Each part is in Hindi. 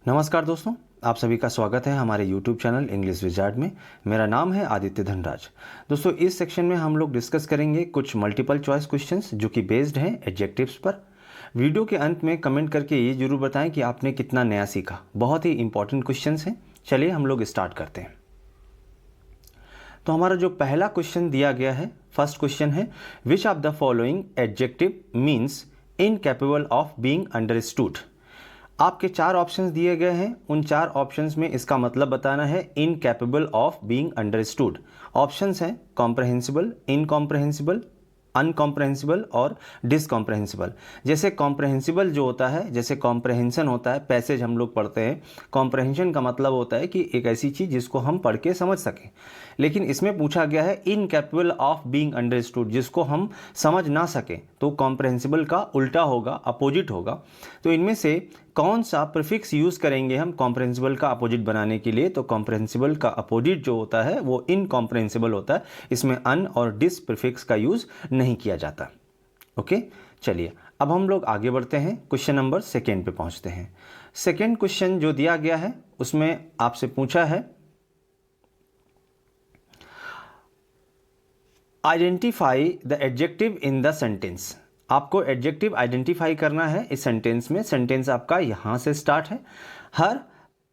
नमस्कार दोस्तों, आप सभी का स्वागत है हमारे YouTube चैनल इंग्लिश विजार्ड में। मेरा नाम है आदित्य धनराज। दोस्तों, इस सेक्शन में हम लोग डिस्कस करेंगे कुछ मल्टीपल चॉइस क्वेश्चंस जो कि बेस्ड हैं एडजेक्टिव्स पर। वीडियो के अंत में कमेंट करके ये जरूर बताएं कि आपने कितना नया सीखा। बहुत ही इंपॉर्टेंट क्वेश्चंस हैं। चलिए हम लोग स्टार्ट करते हैं। तो हमारा जो पहला क्वेश्चन दिया गया है, फर्स्ट क्वेश्चन है, which of the following adjective means incapable of being understood. आपके चार ऑप्शंस दिए गए हैं। उन चार ऑप्शंस में इसका मतलब बताना है incapable of being understood. Options हैं कॉम्प्रहेंसिबल, इनकॉम्प्रहेंसिबल, अनकॉम्प्रहेंसिबल और डिसकॉम्प्रहेंसिबल। जैसे कॉम्प्रहेंसिबल जो होता है, जैसे कॉम्प्रहेंशन होता है, पैसेज हम लोग पढ़ते हैं। कॉम्प्रहेंशन का मतलब होता है कि एक ऐसी चीज़ जिसको हम पढ़ के समझ सकें। लेकिन इसमें पूछा गया है इनकैपेबल ऑफ बीइंग अंडरस्टूड, जिसको हम समझ ना सकें। तो कॉम्प्रहेंसिबल का उल्टा होगा, अपोजिट होगा। तो इनमें से कौन सा प्रीफिक्स यूज़ करेंगे हम कॉम्प्रहेंसिबल का अपोजिट बनाने के लिए? तो कॉम्प्रहेंसिबल का अपोजिट जो होता है वो इनकॉम्प्रहेंसिबल होता है। इसमें अन और डिस प्रीफिक्स का यूज़ नहीं किया जाता। ओके, चलिए अब हम लोग आगे बढ़ते हैं। क्वेश्चन नंबर सेकेंड पे पहुंचते हैं। सेकेंड क्वेश्चन जो दिया गया है उसमें आपसे पूछा है identify the adjective in the sentence. आपको एडजेक्टिव आइडेंटिफाई करना है इस सेंटेंस में। सेंटेंस आपका यहाँ से स्टार्ट है। हर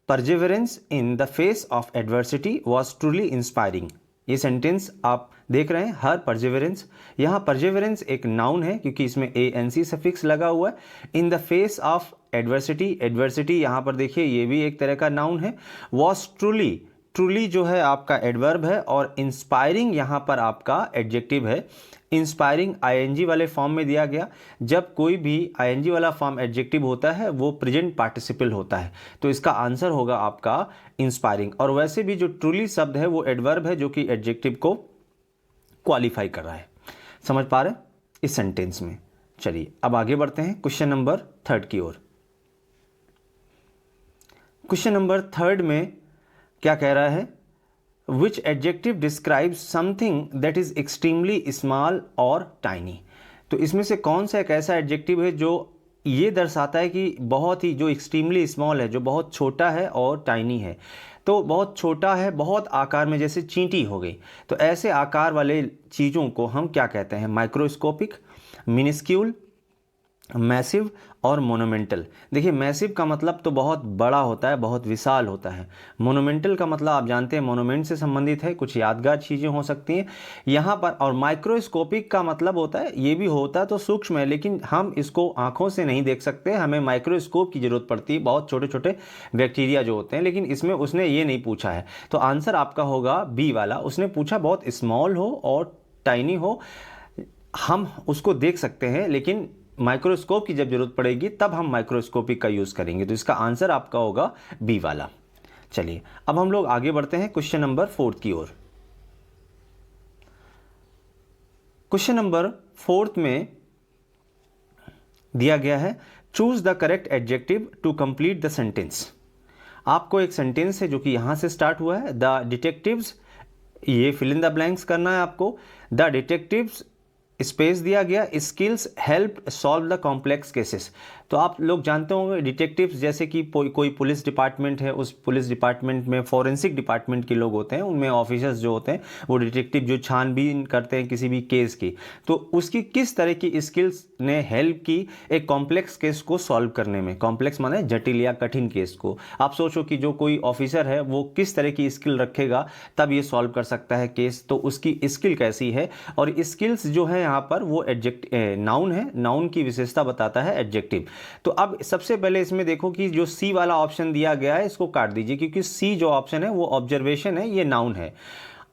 perseverance in the face of adversity was truly inspiring. ये सेंटेंस आप देख रहे हैं, हर परजेवरेंस। यहाँ परजेवरेंस एक नाउन है क्योंकि इसमें एएनसी सफिक्स लगा हुआ है। इन the face of adversity, adversity यहाँ पर देखिए ये भी एक तरह का नाउन है। वॉज ट्रूली, ट्रूली जो है आपका एडवर्ब है और इंस्पायरिंग यहाँ पर आपका एडजेक्टिव है। इंस्पायरिंग आईएनजी वाले फॉर्म में दिया गया। जब कोई भी आईएनजी वाला फॉर्म एडजेक्टिव होता है वो प्रेजेंट पार्टिसिपल होता है, तो इसका आंसर होगा आपका इंस्पायरिंग। और वैसे भी जो ट्रूली शब्द है वो एडवर्ब है जो कि एडजेक्टिव को क्वालिफाई कर रहा है। समझ पा रहे हैं इस सेंटेंस में? चलिए अब आगे बढ़ते हैं क्वेश्चन नंबर थर्ड की ओर। क्वेश्चन नंबर थर्ड में क्या कह रहा है? Which adjective describes something that is extremely small और टाइनी। तो इसमें से कौन सा एक ऐसा एडजेक्टिव है जो ये दर्शाता है कि बहुत ही, जो एक्सट्रीमली स्मॉल है, जो बहुत छोटा है, और टाइनी है। तो बहुत छोटा है, बहुत आकार में, जैसे चींटी हो गई। तो ऐसे आकार वाले चीज़ों को हम क्या कहते हैं? माइक्रोस्कोपिक, मिनिस्क्यूल, मैसिव और मोनूमेंटल। देखिए मैसिव का मतलब तो बहुत बड़ा होता है, बहुत विशाल होता है। मोनूमेंटल का मतलब आप जानते हैं मोनूमेंट से संबंधित है, कुछ यादगार चीज़ें हो सकती हैं यहाँ पर। और माइक्रोस्कोपिक का मतलब होता है, ये भी होता तो सूक्ष्म है लेकिन हम इसको आंखों से नहीं देख सकते, हमें माइक्रोस्कोप की जरूरत पड़ती है, बहुत छोटे छोटे बैक्टीरिया जो होते हैं। लेकिन इसमें उसने ये नहीं पूछा है, तो आंसर आपका होगा बी वाला। उसने पूछा बहुत स्मॉल हो और टाइनी हो, हम उसको देख सकते हैं लेकिन माइक्रोस्कोप की जब जरूरत पड़ेगी तब हम माइक्रोस्कोपिक का यूज़ करेंगे। तो इसका आंसर आपका होगा बी वाला। चलिए अब हम लोग आगे बढ़ते हैं क्वेश्चन नंबर फोर्थ की ओर। क्वेश्चन नंबर फोर्थ में दिया गया है choose the correct adjective to complete the sentence. आपको एक सेंटेंस है जो कि यहां से स्टार्ट हुआ है, द डिटेक्टिव्स, ये फिल इन द ब्लैंक्स करना है आपको। द डिटेक्टिव्स स्पेस दिया गया, skills help solve the complex cases. तो आप लोग जानते होंगे डिटेक्टिव्स, जैसे कि कोई पुलिस डिपार्टमेंट है, उस पुलिस डिपार्टमेंट में फॉरेंसिक डिपार्टमेंट के लोग होते हैं, उनमें ऑफिसर्स जो होते हैं वो डिटेक्टिव जो छानबीन करते हैं किसी भी केस की, तो उसकी किस तरह की स्किल्स ने हेल्प की एक कॉम्प्लेक्स केस को सॉल्व करने में। कॉम्प्लेक्स माने जटिल या कठिन केस को। आप सोचो कि जो कोई ऑफिसर है वो किस तरह की स्किल रखेगा तब ये सॉल्व कर सकता है केस, तो उसकी स्किल कैसी है। और स्किल्स जो है यहाँ पर वो नाउन है, नाउन की विशेषता बताता है एडजेक्टिव। तो अब सबसे पहले इसमें देखो कि जो सी वाला ऑप्शन दिया गया है इसको काट दीजिए, क्योंकि सी जो ऑप्शन है वो ऑब्जर्वेशन है, ये नाउन है।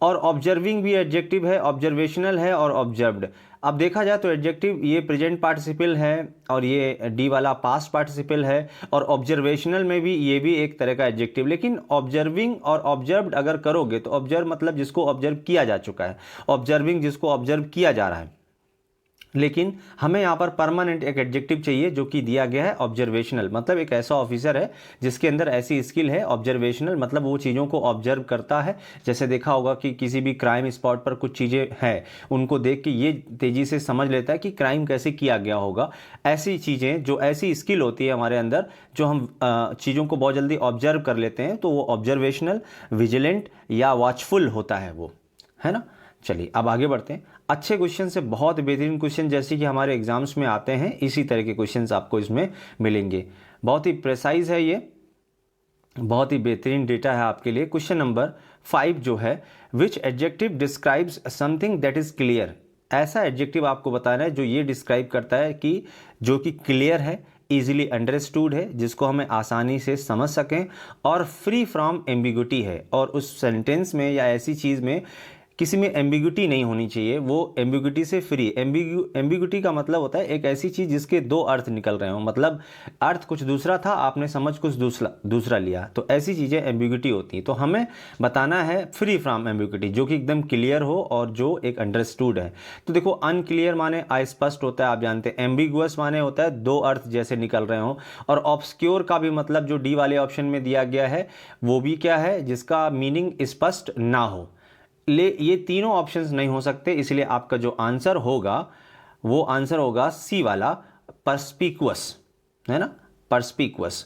और ऑब्जर्विंग भी एडजेक्टिव है, ऑब्जर्वेशनल है और ऑब्जर्व्ड। अब देखा जाए तो एडजेक्टिव ये प्रेजेंट पार्टिसिपल है और ये डी वाला पास्ट पार्टिसिपल है, और ऑब्जर्वेशनल में भी ये भी एक तरह का एडजेक्टिव। लेकिन ऑब्जर्विंग और ऑब्जर्व्ड अगर करोगे तो ऑब्जर्व मतलब जिसको ऑब्जर्व किया जा चुका है, ऑब्जर्विंग जिसको ऑब्जर्व किया जा रहा है। लेकिन हमें यहाँ पर परमानेंट एक एडजेक्टिव चाहिए जो कि दिया गया है ऑब्जर्वेशनल, मतलब एक ऐसा ऑफिसर है जिसके अंदर ऐसी स्किल है। ऑब्जर्वेशनल मतलब वो चीज़ों को ऑब्जर्व करता है। जैसे देखा होगा कि किसी भी क्राइम स्पॉट पर कुछ चीज़ें हैं, उनको देख के ये तेज़ी से समझ लेता है कि क्राइम कैसे किया गया होगा। ऐसी चीज़ें, जो ऐसी स्किल होती है हमारे अंदर, जो हम चीज़ों को बहुत जल्दी ऑब्जर्व कर लेते हैं, तो वो ऑब्जर्वेशनल, विजिलेंट या वॉचफुल होता है वो, है ना। चलिए अब आगे बढ़ते हैं। अच्छे क्वेश्चन से बहुत बेहतरीन क्वेश्चन जैसे कि हमारे एग्जाम्स में आते हैं, इसी तरह के क्वेश्चंस आपको इसमें मिलेंगे। बहुत ही प्रेसाइज है ये, बहुत ही बेहतरीन डेटा है आपके लिए। क्वेश्चन नंबर 5 जो है, which adjective describes something that is clear. ऐसा एडजेक्टिव आपको बताना है जो ये डिस्क्राइब करता है कि जो कि क्लियर है, इजीली अंडरस्टूड है, जिसको हमें आसानी से समझ सकें, और फ्री फ्रॉम एम्बिग्युटी है। और उस सेंटेंस में या ऐसी चीज़ में किसी में एम्बिग्युटी नहीं होनी चाहिए, वो एम्बिग्युटी से फ्री। एम्बिग्युटी का मतलब होता है एक ऐसी चीज़ जिसके दो अर्थ निकल रहे हो, मतलब अर्थ कुछ दूसरा था, आपने समझ कुछ दूसरा लिया, तो ऐसी चीज़ें एम्बिग्युटी होती हैं। तो हमें बताना है फ्री फ्रॉम एम्बिग्युटी, जो कि एकदम क्लियर हो और जो एक अंडरस्टूड है। तो देखो, अनक्लियर माने अस्पष्ट होता है, आप जानते हैं। एम्बिगुअस माने होता है दो अर्थ जैसे निकल रहे हो। और ऑब्सक्योर का भी मतलब जो डी वाले ऑप्शन में दिया गया है वो भी क्या है, जिसका मीनिंग स्पष्ट ना हो। ये तीनों ऑप्शंस नहीं हो सकते, इसलिए आपका जो आंसर होगा वो आंसर होगा सी वाला, परस्पिकुअस, है ना। परस्पिकुअस,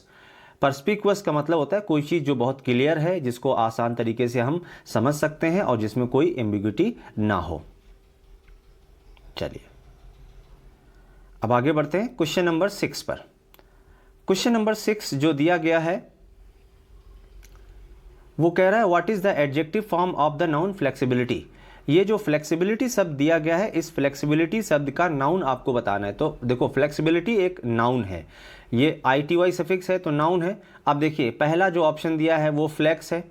परस्पिकुअस का मतलब होता है कोई चीज़ जो बहुत क्लियर है, जिसको आसान तरीके से हम समझ सकते हैं और जिसमें कोई एम्बिग्युटी ना हो। चलिए अब आगे बढ़ते हैं क्वेश्चन नंबर 6 पर। क्वेश्चन नंबर 6 जो दिया गया है वो कह रहा है what is the adjective form of the noun flexibility. ये जो फ्लेक्सिबिलिटी शब्द दिया गया है, इस फ्लेक्सिबिलिटी शब्द का नाउन आपको बताना है। तो देखो, फ्लेक्सिबिलिटी एक नाउन है, ये ITY सफिक्स है तो नाउन है। अब देखिए, पहला जो ऑप्शन दिया है वो फ्लेक्स है,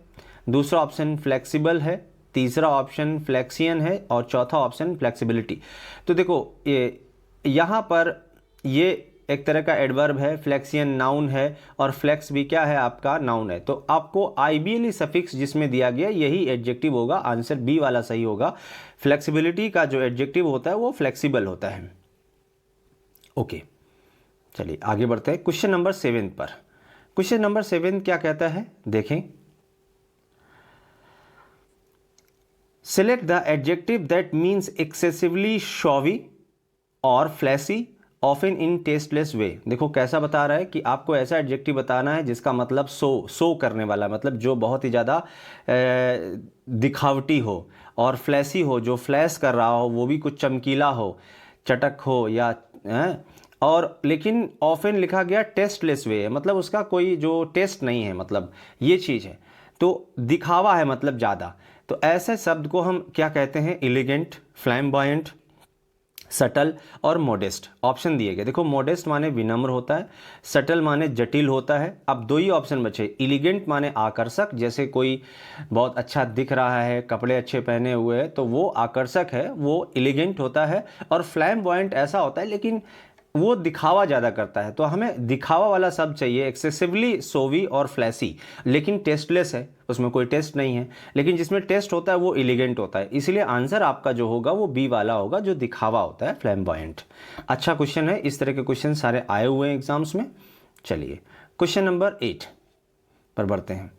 दूसरा ऑप्शन फ्लेक्सिबल है, तीसरा ऑप्शन फ्लेक्सियन है और चौथा ऑप्शन फ्लेक्सिबिलिटी। तो देखो, ये यहाँ पर ये एक तरह का एडवर्ब है, फ्लेक्सियन नाउन है और फ्लेक्स भी क्या है, आपका नाउन है। तो आपको IBLE सफिक्स जिसमें दिया गया यही एडजेक्टिव होगा, आंसर बी वाला सही होगा। फ्लेक्सिबिलिटी का जो एडजेक्टिव होता है वो फ्लेक्सिबल होता है। ओके, चलिए आगे बढ़ते हैं क्वेश्चन नंबर 7 पर। क्वेश्चन नंबर 7 क्या कहता है, देखें। Select the adjective that means excessively showy और flashy often in tasteless way. देखो कैसा बता रहा है कि आपको ऐसा एडजेक्टिव बताना है जिसका मतलब शो करने वाला, मतलब जो बहुत ही ज़्यादा दिखावटी हो, और फ्लैसी हो, जो फ्लैश कर रहा हो, वो भी कुछ चमकीला हो, चटक हो या और लेकिन ऑफन लिखा गया टेस्टलेस वे है, मतलब उसका कोई जो टेस्ट नहीं है, मतलब ये चीज़ है। तो दिखावा है मतलब ज़्यादा। तो ऐसे शब्द को हम क्या कहते हैं, एलिगेंट, फ्लैम्बॉयंट, सटल और मोडेस्ट ऑप्शन दिए गए। देखो, मोडेस्ट माने विनम्र होता है, सटल माने जटिल होता है। अब दो ही ऑप्शन बचे। एलिगेंट माने आकर्षक, जैसे कोई बहुत अच्छा दिख रहा है, कपड़े अच्छे पहने हुए है, तो वो आकर्षक है, वो एलिगेंट होता है। और फ्लैम्बॉयंट ऐसा होता है लेकिन वो दिखावा ज़्यादा करता है। तो हमें दिखावा वाला शब्द चाहिए, एक्सेसिवली सोवी और फ्लैसी, लेकिन टेस्टलेस है, उसमें कोई टेस्ट नहीं है। लेकिन जिसमें टेस्ट होता है वो एलिगेंट होता है, इसलिए आंसर आपका जो होगा वो बी वाला होगा, जो दिखावा होता है, फ्लैम्बॉयंट। अच्छा क्वेश्चन है, इस तरह के क्वेश्चन सारे आए हुए हैं एग्जाम्स में। चलिए क्वेश्चन नंबर 8 पर बढ़ते हैं।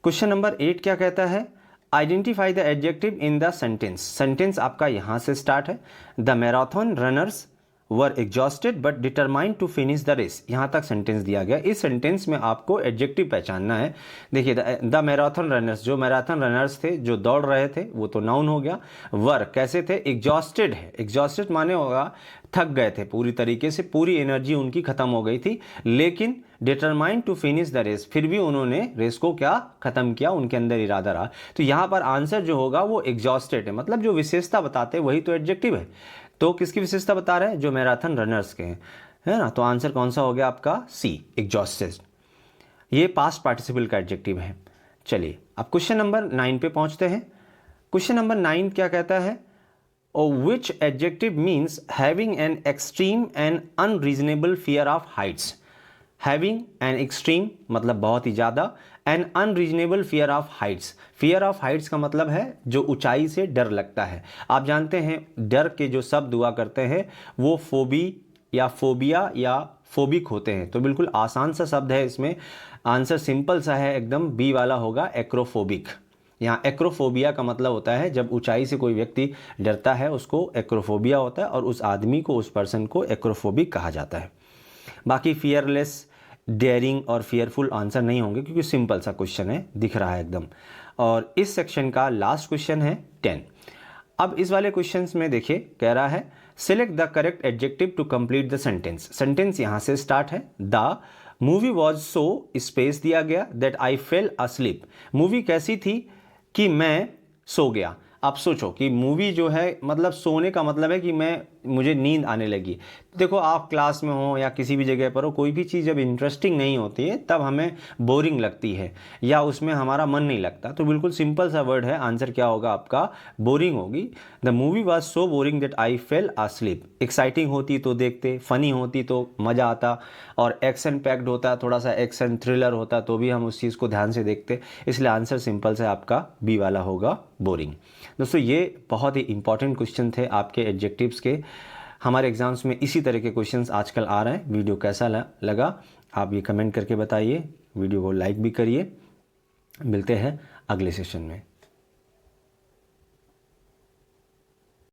क्वेश्चन नंबर 8 क्या कहता है, identify the adjective in the sentence. Sentence आपका यहाँ से स्टार्ट है। The marathon runners were exhausted but determined to finish the race. यहाँ तक सेंटेंस दिया गया। इस सेंटेंस में आपको एडजेक्टिव पहचानना है। देखिए, द मैराथन रनर्स, जो मैराथन रनर्स थे, जो दौड़ रहे थे, वो तो नाउन हो गया। वर कैसे थे, एग्जॉस्टेड है, एग्जॉस्टेड माने होगा थक गए थे पूरी तरीके से, पूरी एनर्जी उनकी खत्म हो गई थी। लेकिन determined to finish the race, फिर भी उन्होंने रेस को क्या खत्म किया, उनके अंदर इरादा रहा। तो यहाँ पर आंसर जो होगा वो एग्जॉस्टेड है, मतलब जो विशेषता बताते हैं वही तो एडजेक्टिव है। तो किसकी विशेषता बता रहे हैं, जो मैराथन रनर्स के हैं, है ना। तो आंसर कौन सा हो गया आपका, सी, एग्जॉस्टेड। ये पास्ट पार्टिसिपल का एडजेक्टिव है। चलिए अब क्वेश्चन नंबर 9 पे पहुंचते हैं। क्वेश्चन नंबर 9 क्या कहता है, which adjective means having an extreme and unreasonable fear of heights. Having an extreme मतलब बहुत ही ज़्यादा, an unreasonable fear of heights. Fear of heights का मतलब है जो ऊंचाई से डर लगता है। आप जानते हैं डर के जो शब्द हुआ करते हैं वो फोबी या फोबिया या फोबिक होते हैं, तो बिल्कुल आसान सा शब्द है, इसमें आंसर सिंपल सा है एकदम, बी वाला होगा एक्रोफोबिक। यहाँ एक्रोफोबिया का मतलब होता है जब ऊंचाई से कोई व्यक्ति डरता है उसको एक्रोफोबिया होता है, और उस आदमी को, उस पर्सन को एक्रोफोबिक कहा जाता है। बाकी फियरलेस, डेयरिंग और फियरफुल आंसर नहीं होंगे क्योंकि सिंपल सा क्वेश्चन है, दिख रहा है एकदम। और इस सेक्शन का लास्ट क्वेश्चन है 10। अब इस वाले क्वेश्चंस में देखिए कह रहा है select the correct adjective to complete the sentence. Sentence यहाँ से स्टार्ट है, the movie was so, space दिया गया, that I fell asleep. Movie कैसी थी कि मैं सो गया। आप सोचो कि मूवी जो है मतलब सोने का मतलब है कि मुझे नींद आने लगी। देखो आप क्लास में हो या किसी भी जगह पर हो, कोई भी चीज़ जब इंटरेस्टिंग नहीं होती है तब हमें बोरिंग लगती है या उसमें हमारा मन नहीं लगता, तो बिल्कुल सिंपल सा वर्ड है, आंसर क्या होगा आपका, बोरिंग होगी। The movie was so boring that I fell asleep. Exciting होती तो देखते, फनी होती तो मज़ा आता, और एक्शन पैक्ड होता, थोड़ा सा एक्शन थ्रिलर होता तो भी हम उस चीज़ को ध्यान से देखते, इसलिए आंसर सिंपल से आपका बी वाला होगा, बोरिंग। दोस्तों ये बहुत ही इंपॉर्टेंट क्वेश्चन थे आपके एडजेक्टिव्स के। हमारे एग्जाम्स में इसी तरह के क्वेश्चंस आजकल आ रहे हैं। वीडियो कैसा लगा आप ये कमेंट करके बताइए, वीडियो को लाइक भी करिए। मिलते हैं अगले सेशन में।